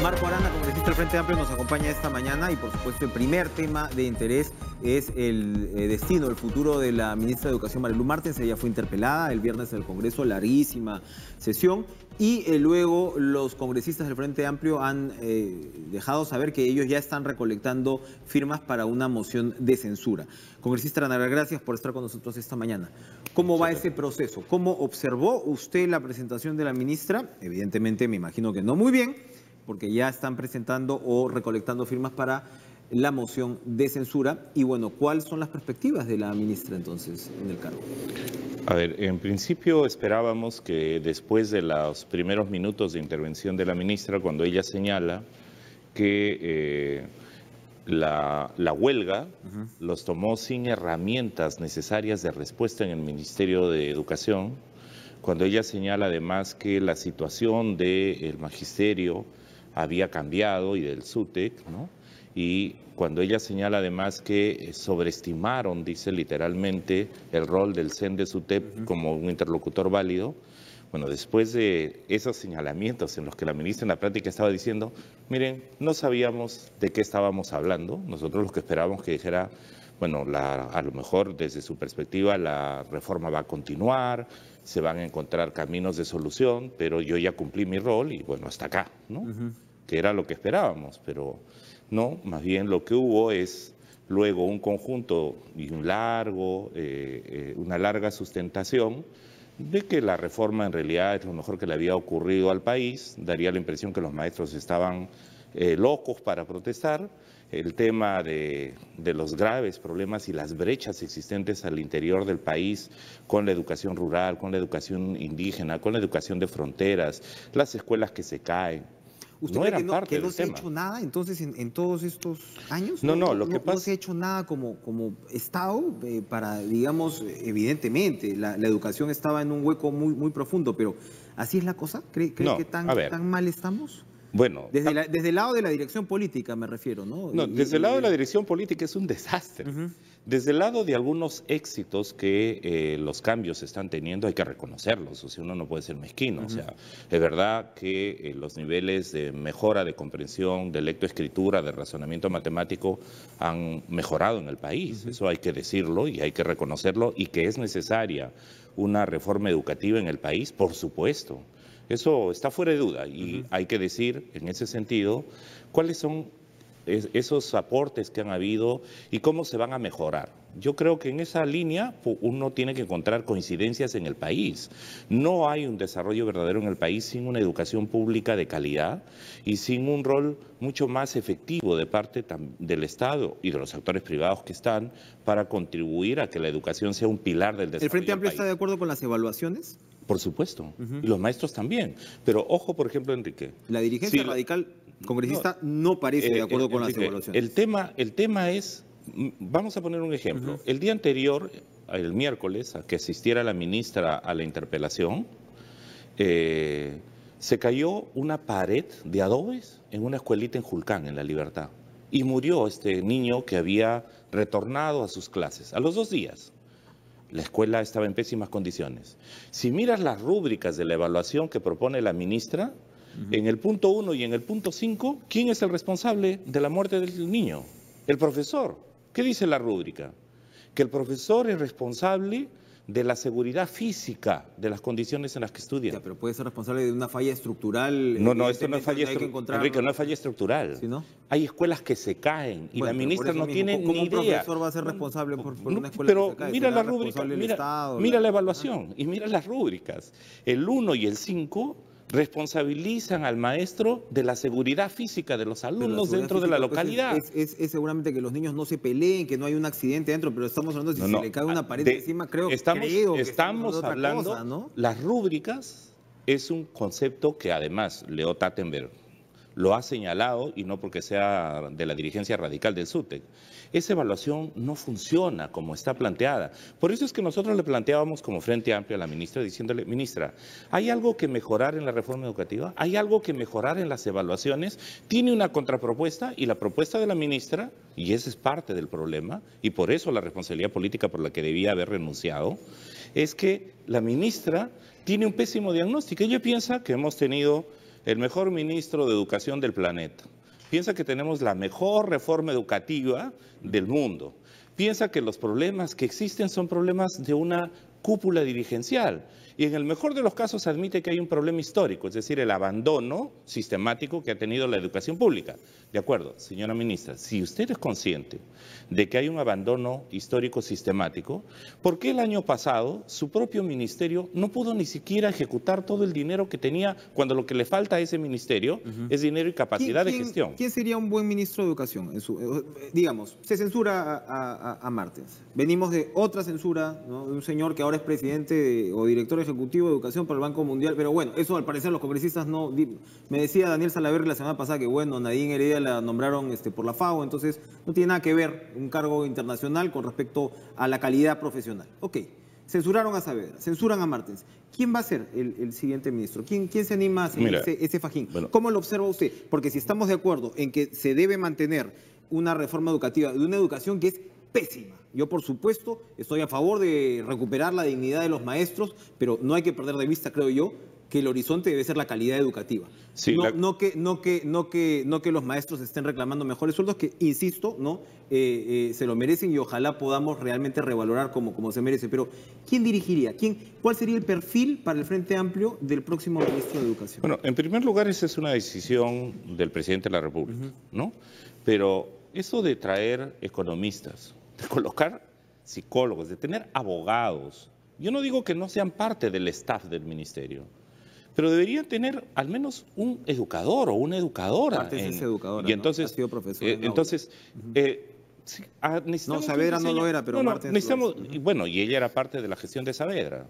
Marco Arana, congresista del Frente Amplio, nos acompaña esta mañana y por supuesto el primer tema de interés es el destino, el futuro de la ministra de Educación, Marielú Martens. Ella fue interpelada el viernes en el Congreso, larguísima sesión, y luego los congresistas del Frente Amplio han dejado saber que ellos ya están recolectando firmas para una moción de censura. Congresista Arana, gracias por estar con nosotros esta mañana. ¿Cómo va ese proceso? ¿Cómo observó usted la presentación de la ministra? Evidentemente, me imagino que no muy bien, porque ya están presentando o recolectando firmas para la moción de censura. Y bueno, ¿cuáles son las perspectivas de la ministra entonces en el cargo? A ver, en principio esperábamos que después de los primeros minutos de intervención de la ministra, cuando ella señala que la huelga los tomó sin herramientas necesarias de respuesta en el Ministerio de Educación, cuando ella señala además que la situación del magisterio había cambiado y del SUTEC, ¿no? Y cuando ella señala además que sobreestimaron, dice literalmente, el rol del CEN de SUTEP como un interlocutor válido. Bueno, después de esos señalamientos en los que la ministra en la práctica estaba diciendo, miren, no sabíamos de qué estábamos hablando, nosotros lo que esperábamos que dijera, bueno, a lo mejor desde su perspectiva la reforma va a continuar, se van a encontrar caminos de solución, pero yo ya cumplí mi rol y bueno, hasta acá, ¿no? Que era lo que esperábamos, pero no, más bien lo que hubo es luego un conjunto y una larga sustentación de que la reforma en realidad es lo mejor que le había ocurrido al país, daría la impresión que los maestros estaban locos para protestar. El tema de los graves problemas y las brechas existentes al interior del país con la educación rural, con la educación indígena, con la educación de fronteras, las escuelas que se caen. ¿Usted cree que no se ha hecho nada entonces en todos estos años? No se ha hecho nada como Estado para, digamos, evidentemente, la educación estaba en un hueco muy profundo, pero ¿así es la cosa? ¿Cree que tan mal estamos? Bueno, desde el lado de la dirección política me refiero, ¿no? No, desde el lado de la dirección política es un desastre. Desde el lado de algunos éxitos que los cambios están teniendo hay que reconocerlos, o sea, uno no puede ser mezquino. O sea, es verdad que los niveles de mejora de comprensión, de lectoescritura, de razonamiento matemático han mejorado en el país. Eso hay que decirlo y hay que reconocerlo, y que es necesaria una reforma educativa en el país, por supuesto. Eso está fuera de duda y hay que decir en ese sentido cuáles son esos aportes que han habido y cómo se van a mejorar. Yo creo que en esa línea uno tiene que encontrar coincidencias en el país. No hay un desarrollo verdadero en el país sin una educación pública de calidad y sin un rol mucho más efectivo de parte del Estado y de los actores privados que están para contribuir a que la educación sea un pilar del desarrollo. ¿El Frente Amplio está de acuerdo con las evaluaciones? Por supuesto, y los maestros también. Pero ojo, por ejemplo, Enrique. La dirigencia radical congresista no parece de acuerdo con Enrique, las evaluaciones. El tema es, vamos a poner un ejemplo. El día anterior, el miércoles, a que asistiera la ministra a la interpelación, se cayó una pared de adobes en una escuelita en Julcán, en La Libertad. Y murió este niño que había retornado a sus clases a los 2 días. La escuela estaba en pésimas condiciones. Si miras las rúbricas de la evaluación que propone la ministra, en el punto 1 y en el punto 5, ¿quién es el responsable de la muerte del niño? El profesor. ¿Qué dice la rúbrica? Que el profesor es responsable de la seguridad física de las condiciones en las que estudia. Ya, pero puede ser responsable de una falla estructural. No, esto no es falla estructural. Enrique, no es falla estructural. ¿Sí, no? Hay escuelas que se caen y la ministra no tiene ni idea. ¿Cómo un profesor va a ser responsable por una escuela pero que se cae? Mira la rúbrica, mira la evaluación y mira las rúbricas. El 1 y el 5 responsabilizan al maestro de la seguridad física de los alumnos dentro de la localidad. Es seguramente que los niños no se peleen, que no hay un accidente dentro, pero estamos hablando de si se le cae una pared encima, estamos hablando, cosa, ¿no? Las rúbricas es un concepto que además Leo Tattenberg lo ha señalado, y no porque sea de la dirigencia radical del SUTEC. Esa evaluación no funciona como está planteada. Por eso es que nosotros le planteábamos como Frente Amplio a la ministra, diciéndole, ministra, ¿hay algo que mejorar en la reforma educativa? ¿Hay algo que mejorar en las evaluaciones? Tiene una contrapropuesta, y la propuesta de la ministra, y ese es parte del problema, y por eso la responsabilidad política por la que debía haber renunciado, es que la ministra tiene un pésimo diagnóstico. Ella piensa que hemos tenido el mejor ministro de Educación del planeta. Piensa que tenemos la mejor reforma educativa del mundo. Piensa que los problemas que existen son problemas de una cúpula dirigencial. Y en el mejor de los casos admite que hay un problema histórico, es decir, el abandono sistemático que ha tenido la educación pública. De acuerdo, señora ministra, si usted es consciente de que hay un abandono histórico sistemático, ¿por qué el año pasado su propio ministerio no pudo ni siquiera ejecutar todo el dinero que tenía cuando lo que le falta a ese ministerio es dinero y capacidad de gestión? ¿Quién sería un buen ministro de Educación? Digamos, se censura a Martens. Venimos de otra censura, ¿no? De un señor que ahora es presidente o director ejecutivo de Educación para el Banco Mundial, pero bueno, eso al parecer los congresistas no... Me decía Daniel Salaverry la semana pasada que bueno, Nadine Heredia la nombraron por la FAO, entonces no tiene nada que ver un cargo internacional con respecto a la calidad profesional. Ok, censuraron a Saavedra, censuran a Martens. ¿Quién va a ser el siguiente ministro? ¿Quién se anima a hacer ese fajín? Bueno, ¿cómo lo observa usted? Porque si estamos de acuerdo en que se debe mantener una reforma educativa de una educación que es pésima. Yo, por supuesto, estoy a favor de recuperar la dignidad de los maestros, pero no hay que perder de vista, creo yo, que el horizonte debe ser la calidad educativa. Sí, no que los maestros estén reclamando mejores sueldos, que, insisto, ¿no? Se lo merecen y ojalá podamos realmente revalorar como se merece. Pero, ¿quién dirigiría? ¿Cuál sería el perfil para el Frente Amplio del próximo ministro de Educación? Bueno, en primer lugar, esa es una decisión del presidente de la República, ¿no? Pero eso de traer economistas, de colocar psicólogos, de tener abogados, yo no digo que no sean parte del staff del ministerio, pero deberían tener al menos un educador o una educadora. Es educadora, y entonces, ¿no? Ha sido profesor. Sí, no, Saavedra no lo era, pero Martens necesitamos, bueno, y ella era parte de la gestión de Saavedra.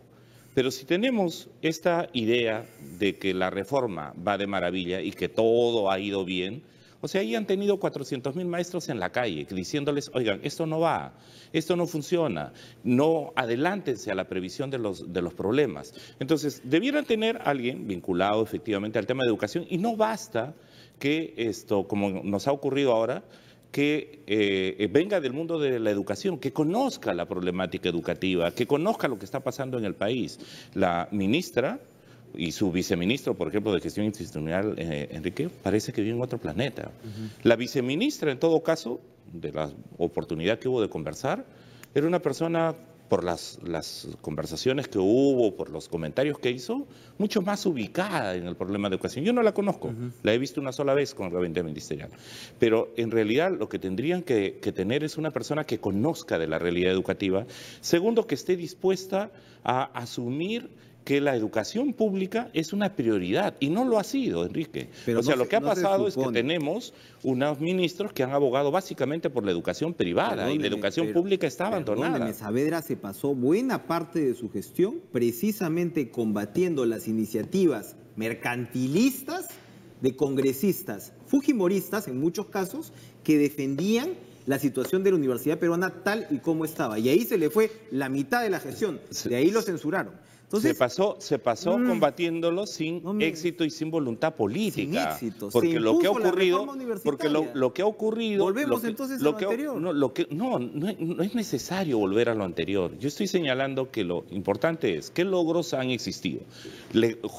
Pero si tenemos esta idea de que la reforma va de maravilla y que todo ha ido bien, o sea, ahí han tenido 400.000 maestros en la calle diciéndoles, oigan, esto no va, esto no funciona, no adelántense a la previsión de los problemas. Entonces, debieran tener a alguien vinculado efectivamente al tema de educación y no basta que esto, como nos ha ocurrido ahora, que venga del mundo de la educación, que conozca la problemática educativa, que conozca lo que está pasando en el país. La ministra y su viceministro, por ejemplo, de Gestión Institucional, Enrique, parece que vive en otro planeta. La viceministra, en todo caso, de la oportunidad que hubo de conversar, era una persona, por las conversaciones que hubo, por los comentarios que hizo, mucho más ubicada en el problema de educación. Yo no la conozco, la he visto una sola vez con el gabinete ministerial. Pero en realidad lo que tendrían que tener es una persona que conozca de la realidad educativa. Segundo, que esté dispuesta a asumir que la educación pública es una prioridad, y no lo ha sido, Enrique. Pero o sea, lo que ha pasado es que tenemos unos ministros que han abogado básicamente por la educación privada, y la educación pública está abandonada. Saavedra se pasó buena parte de su gestión precisamente combatiendo las iniciativas mercantilistas de congresistas fujimoristas, en muchos casos, que defendían la situación de la universidad peruana tal y como estaba. Y ahí se le fue la mitad de la gestión, de ahí lo censuraron. Entonces, se pasó combatiéndolo sin éxito y sin voluntad política. Sin éxito. Porque lo que ha ocurrido, volvemos entonces a lo anterior. No es necesario volver a lo anterior. Yo estoy señalando que lo importante es qué logros han existido,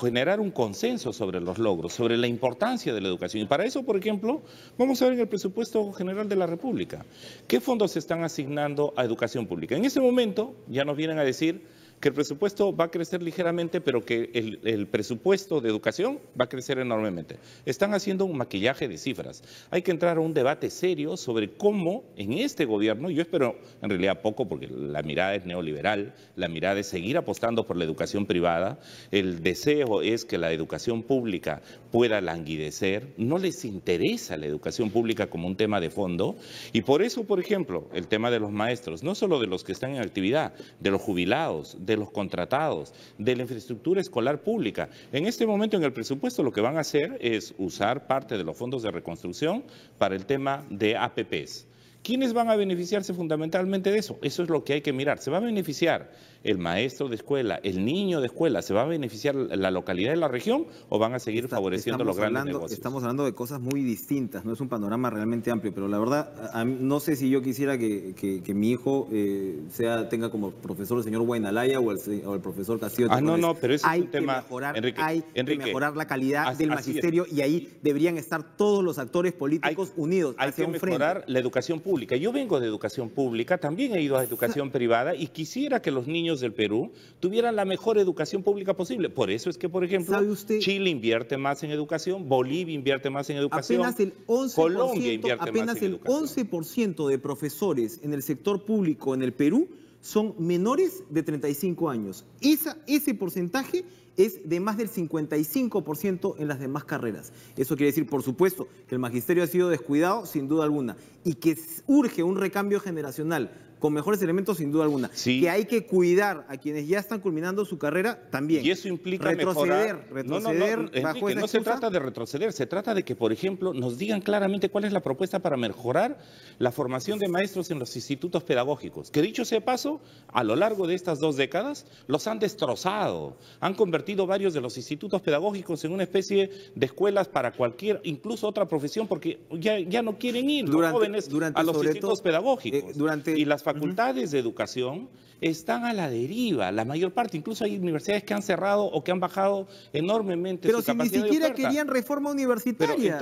generar un consenso sobre los logros, sobre la importancia de la educación. Y para eso, por ejemplo, vamos a ver en el presupuesto general de la República qué fondos se están asignando a educación pública. En este momento ya nos vienen a decir que el presupuesto va a crecer ligeramente, pero que el presupuesto de educación va a crecer enormemente. Están haciendo un maquillaje de cifras. Hay que entrar a un debate serio sobre cómo en este gobierno, yo espero en realidad poco, porque la mirada es neoliberal, la mirada es seguir apostando por la educación privada, el deseo es que la educación pública pueda languidecer, no les interesa la educación pública como un tema de fondo, y por eso, por ejemplo, el tema de los maestros, no solo de los que están en actividad, de los jubilados, de los contratados, de la infraestructura escolar pública. En este momento en el presupuesto lo que van a hacer es usar parte de los fondos de reconstrucción para el tema de APPs. ¿Quiénes van a beneficiarse fundamentalmente de eso? Eso es lo que hay que mirar. Se va a beneficiar el maestro de escuela, el niño de escuela, ¿se va a beneficiar la localidad de la región o van a seguir favoreciendo los grandes negocios? Estamos hablando de cosas muy distintas, no es un panorama realmente amplio, pero la verdad, no sé si yo quisiera que mi hijo tenga como profesor el señor Guainalaya o el profesor Castillo. No, pero ese es un tema, Enrique. Hay que mejorar la calidad del magisterio y ahí deberían estar todos los actores políticos unidos hacia un frente. Hay que mejorar la educación pública. Yo vengo de educación pública, también he ido a educación privada y quisiera que los niños del Perú tuvieran la mejor educación pública posible. Por eso es que, por ejemplo, Chile invierte más en educación, Bolivia invierte más en educación, apenas el 11%, Colombia invierte más en educación. Apenas el 11% de profesores en el sector público en el Perú son menores de 35 años. Ese porcentaje es de más del 55% en las demás carreras. Eso quiere decir, por supuesto, que el magisterio ha sido descuidado, sin duda alguna, y que urge un recambio generacional con mejores elementos, sin duda alguna. Sí. Que hay que cuidar a quienes ya están culminando su carrera también. Y eso implica retroceder Enrique, no se trata de retroceder, se trata de que, por ejemplo, nos digan claramente cuál es la propuesta para mejorar la formación de maestros en los institutos pedagógicos. Que dicho sea paso, a lo largo de estas 2 décadas los han destrozado. Han convertido varios de los institutos pedagógicos en una especie de escuelas para cualquier, incluso otra profesión, porque ya no quieren ir los jóvenes a los institutos pedagógicos. Y las facultades de educación están a la deriva, la mayor parte. Incluso hay universidades que han cerrado o que han bajado enormemente su capacidad de oferta. Pero si ni siquiera querían reforma universitaria.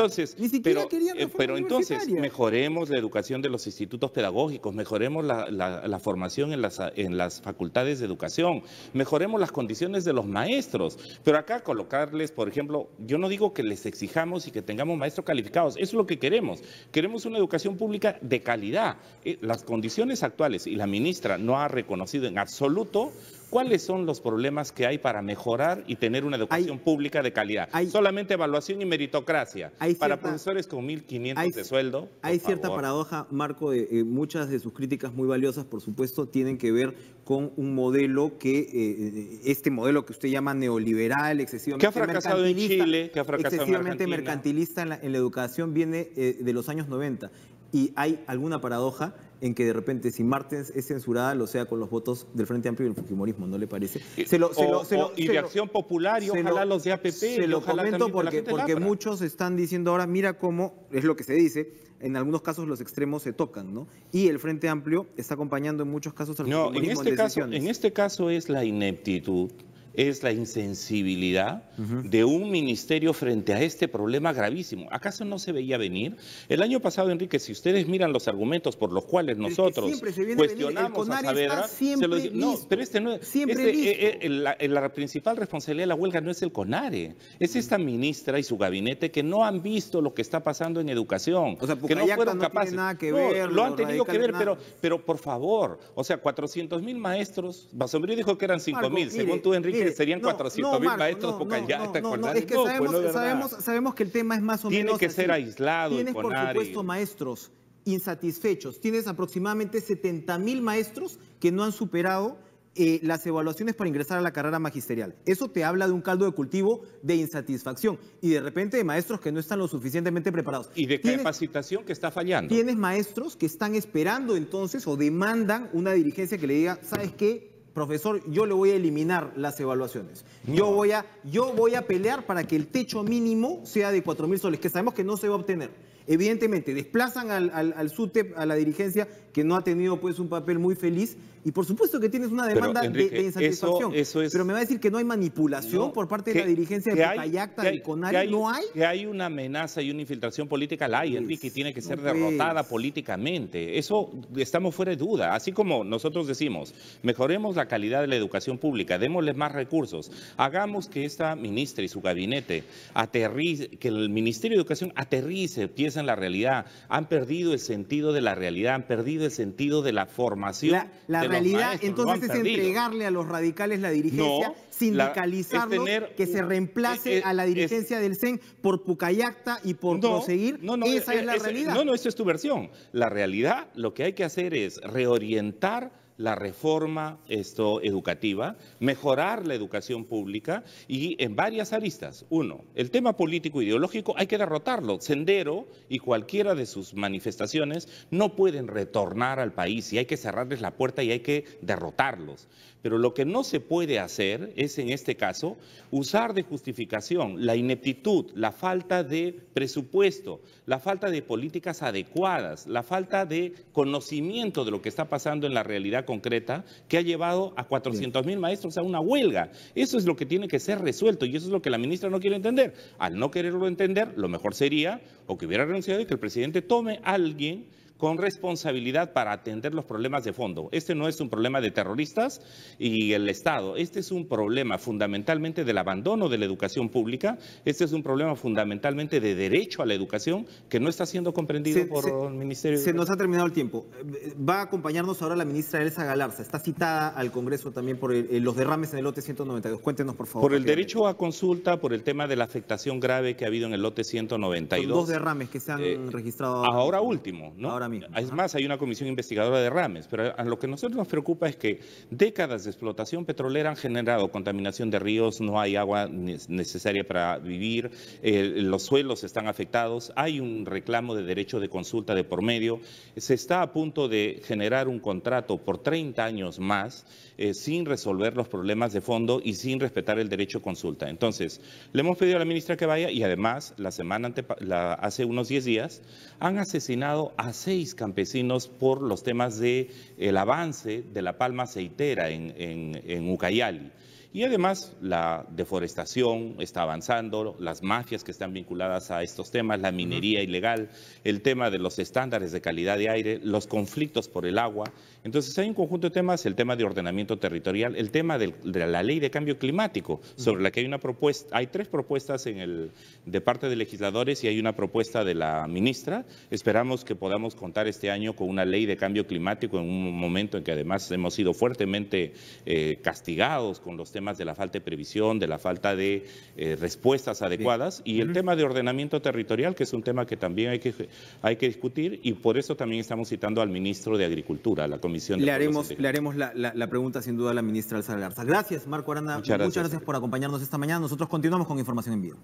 Pero entonces mejoremos la educación de los institutos pedagógicos, mejoremos la formación en las facultades de educación, mejoremos las condiciones de los maestros. Pero acá colocarles, por ejemplo, yo no digo que les exijamos y que tengamos maestros calificados, eso es lo que queremos. Queremos una educación pública de calidad. Las condiciones actuales, y la ministra no ha reconocido en absoluto cuáles son los problemas que hay para mejorar y tener una educación pública de calidad. Solamente evaluación y meritocracia para profesores con 1.500 de sueldo. Hay cierta paradoja, Marco, de muchas de sus críticas muy valiosas, por supuesto, tienen que ver con un modelo este modelo que usted llama neoliberal, excesivamente que ha fracasado en Chile, que ha fracasado excesivamente en Argentina. mercantilista en la educación, viene de los años 90. Y hay alguna paradoja en que de repente si Martens es censurada lo sea con los votos del Frente Amplio y del Fujimorismo, ¿no le parece? Y de Acción Popular y ojalá los de APP. Se lo comento porque muchos están diciendo ahora, mira cómo, es lo que se dice, en algunos casos los extremos se tocan, ¿no? Y el Frente Amplio está acompañando en muchos casos al Fujimorismo en este caso es la ineptitud, es la insensibilidad de un ministerio frente a este problema gravísimo. ¿Acaso no se veía venir? El año pasado, Enrique, si ustedes miran los argumentos por los cuales nosotros cuestionamos a Saavedra, la principal responsabilidad de la huelga no es el CONARE, es esta ministra y su gabinete que no han visto lo que está pasando en educación, o sea, que no fueron capaces. Tiene nada que ver, lo han tenido que ver, pero por favor, o sea, 400.000 maestros, Basombrío dijo que eran 5.000, según tú, Enrique, serían 400.000 maestros Pocayata. Es que sabemos que el tema es más o menos tiene que ser aislado. Tienes, por supuesto, maestros insatisfechos. Tienes aproximadamente 70.000 maestros que no han superado las evaluaciones para ingresar a la carrera magisterial. Eso te habla de un caldo de cultivo de insatisfacción y de repente de maestros que no están lo suficientemente preparados. Y de capacitación que está fallando. Tienes maestros que están esperando entonces o demandan una dirigencia que le diga, ¿sabes qué? Profesor, yo le voy a eliminar las evaluaciones. Yo voy a pelear para que el techo mínimo sea de 4.000 soles, que sabemos que no se va a obtener. Evidentemente, desplazan al SUTEP, a la dirigencia, que no ha tenido pues un papel muy feliz, y por supuesto que tienes una demanda de insatisfacción. Eso es, pero me va a decir que no hay manipulación por parte de la dirigencia de Pocayata, del CONARE, ¿no hay? Que hay una amenaza y una infiltración política, la hay, Enrique, y tiene que ser derrotada políticamente. Eso estamos fuera de duda. Así como nosotros decimos, mejoremos la calidad de la educación pública, démosle más recursos, hagamos que esta ministra y su gabinete aterrice, que el Ministerio de Educación aterrice, piensa en la realidad. Han perdido el sentido de la realidad, han perdido el sentido de la formación. La realidad entonces es entregarle a los radicales la dirigencia, sindicalizarlos, que se reemplace a la dirigencia del CEN por Pocayata y por proseguir. Esa es la realidad. No, esa es tu versión. La realidad, lo que hay que hacer es reorientar la reforma educativa, mejorar la educación pública y en varias aristas. Uno, el tema político ideológico hay que derrotarlo. Sendero y cualquiera de sus manifestaciones no pueden retornar al país y hay que cerrarles la puerta y hay que derrotarlos. Pero lo que no se puede hacer es, en este caso, usar de justificación la ineptitud, la falta de presupuesto, la falta de políticas adecuadas, la falta de conocimiento de lo que está pasando en la realidad concreta, que ha llevado a 400.000 maestros a una huelga. Eso es lo que tiene que ser resuelto y eso es lo que la ministra no quiere entender. Al no quererlo entender, lo mejor sería o que hubiera renunciado y que el presidente tome a alguien con responsabilidad para atender los problemas de fondo. Este no es un problema de terroristas y el Estado. Este es un problema fundamentalmente del abandono de la educación pública. Este es un problema fundamentalmente de derecho a la educación que no está siendo comprendido por el Ministerio. Se nos ha terminado el tiempo. Va a acompañarnos ahora la ministra Elsa Galarza. Está citada al Congreso también por los derrames en el lote 192. Cuéntenos, por favor. Por el derecho a consulta, por el tema de la afectación grave que ha habido en el lote 192. Son 2 derrames que se han registrado ahora último, ¿no? Ahora mismo. Es más, hay una comisión investigadora de derrames, pero a lo que a nosotros nos preocupa es que décadas de explotación petrolera han generado contaminación de ríos, no hay agua necesaria para vivir, los suelos están afectados, hay un reclamo de derecho de consulta de por medio, se está a punto de generar un contrato por 30 años más sin resolver los problemas de fondo y sin respetar el derecho a consulta. Entonces, le hemos pedido a la ministra que vaya y además, hace unos 10 días, han asesinado a 6 campesinos por los temas del avance de la palma aceitera en Ucayali. Y además la deforestación está avanzando, las mafias que están vinculadas a estos temas, la minería ilegal, el tema de los estándares de calidad de aire, los conflictos por el agua. Entonces hay un conjunto de temas, el tema de ordenamiento territorial, el tema de la ley de cambio climático, sobre la que hay una propuesta, hay 3 propuestas de parte de legisladores y hay una propuesta de la ministra. Esperamos que podamos contar este año con una ley de cambio climático en un momento en que además hemos sido fuertemente castigados con los temas de la falta de previsión, de la falta de respuestas adecuadas y el tema de ordenamiento territorial, que es un tema que también hay que discutir y por eso también estamos citando al ministro de Agricultura, a la Comisión de Le haremos la pregunta sin duda a la ministra Elsa Galarza. Gracias, Marco Aranda. Muchas gracias por acompañarnos esta mañana. Nosotros continuamos con Información en Vivo.